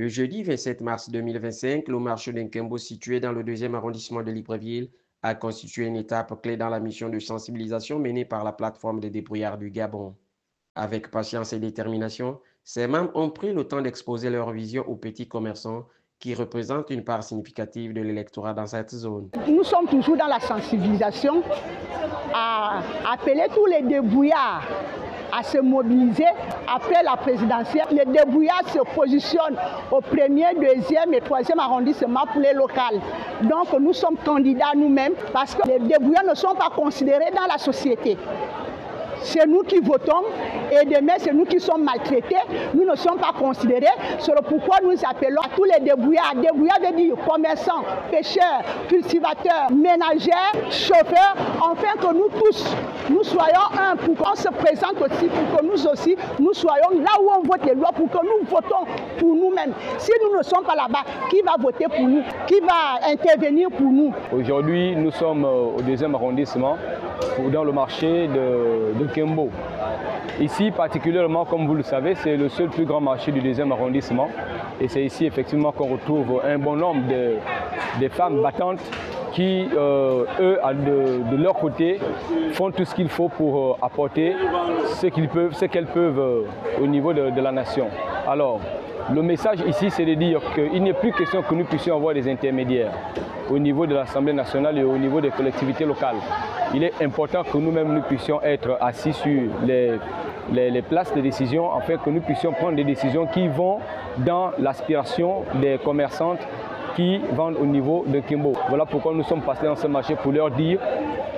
Le jeudi 27 mars 2025, le marché d'Nkembo, situé dans le 2e arrondissement de Libreville, a constitué une étape clé dans la mission de sensibilisation menée par la plateforme des débrouillards du Gabon. Avec patience et détermination, ses membres ont pris le temps d'exposer leur vision aux petits commerçants qui représentent une part significative de l'électorat dans cette zone. Nous sommes toujours dans la sensibilisation à appeler tous les débrouillards à se mobiliser après la présidentielle. Les débrouillards se positionnent au 1er, 2e et 3e arrondissement pour les locales. Donc nous sommes candidats nous-mêmes parce que les débrouillards ne sont pas considérés dans la société. C'est nous qui votons et demain c'est nous qui sommes maltraités. Nous ne sommes pas considérés. C'est pourquoi nous appelons à tous les débrouillards. Débrouillards veut dire commerçants, pêcheurs, cultivateurs, ménagères, chauffeurs, afin que nous tous, nous soyons un, pour qu'on se présente aussi, pour que nous aussi, nous soyons là où on vote les lois, pour que nous votons pour nous-mêmes. Si nous ne sommes pas là-bas, qui va voter pour nous? Qui va intervenir pour nous? Aujourd'hui, nous sommes au 2e arrondissement, dans le marché de Nkembo. Ici, particulièrement, comme vous le savez, c'est le seul plus grand marché du 2e arrondissement. Et c'est ici, effectivement, qu'on retrouve un bon nombre de femmes battantes qui, eux, de leur côté, font tout ce qu'il faut pour apporter ce qu'elles peuvent au niveau de la nation. Alors, le message ici, c'est de dire qu'il n'est plus question que nous puissions avoir des intermédiaires au niveau de l'Assemblée nationale et au niveau des collectivités locales. Il est important que nous-mêmes nous puissions être assis sur les places de décision afin que nous puissions prendre des décisions qui vont dans l'aspiration des commerçantes qui vendent au niveau de Nkembo. Voilà pourquoi nous sommes passés dans ce marché pour leur dire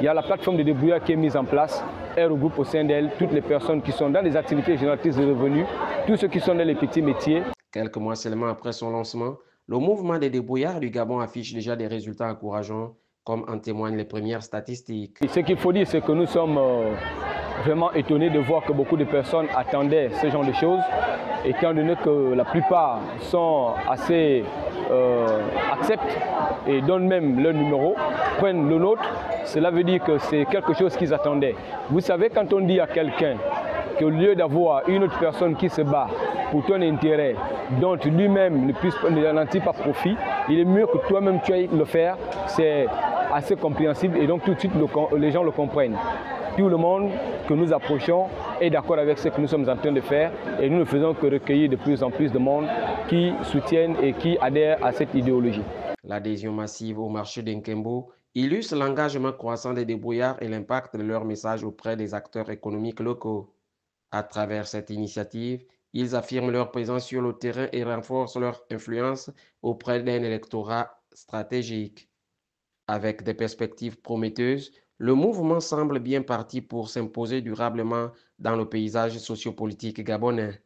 il y a la plateforme de débrouillards qui est mise en place. Elle regroupe au sein d'elle toutes les personnes qui sont dans des activités génératrices de revenus, tous ceux qui sont dans les petits métiers. Quelques mois seulement après son lancement, le mouvement des débrouillards du Gabon affiche déjà des résultats encourageants, comme en témoignent les premières statistiques. Ce qu'il faut dire, c'est que nous sommes vraiment étonnés de voir que beaucoup de personnes attendaient ce genre de choses, étant donné que la plupart sont assez acceptent et donnent même leur numéro, prennent le nôtre. Cela veut dire que c'est quelque chose qu'ils attendaient. Vous savez, quand on dit à quelqu'un qu'au lieu d'avoir une autre personne qui se bat pour ton intérêt, dont lui-même n'en tire pas profit, il est mieux que toi-même tu ailles le faire. C'est assez compréhensible et donc tout de suite les gens le comprennent. Tout le monde que nous approchons est d'accord avec ce que nous sommes en train de faire et nous ne faisons que recueillir de plus en plus de monde qui soutiennent et qui adhèrent à cette idéologie. L'adhésion massive au marché d'Nkembo illustre l'engagement croissant des débrouillards et l'impact de leur message auprès des acteurs économiques locaux. À travers cette initiative, ils affirment leur présence sur le terrain et renforcent leur influence auprès d'un électorat stratégique. Avec des perspectives prometteuses, le mouvement semble bien parti pour s'imposer durablement dans le paysage sociopolitique gabonais.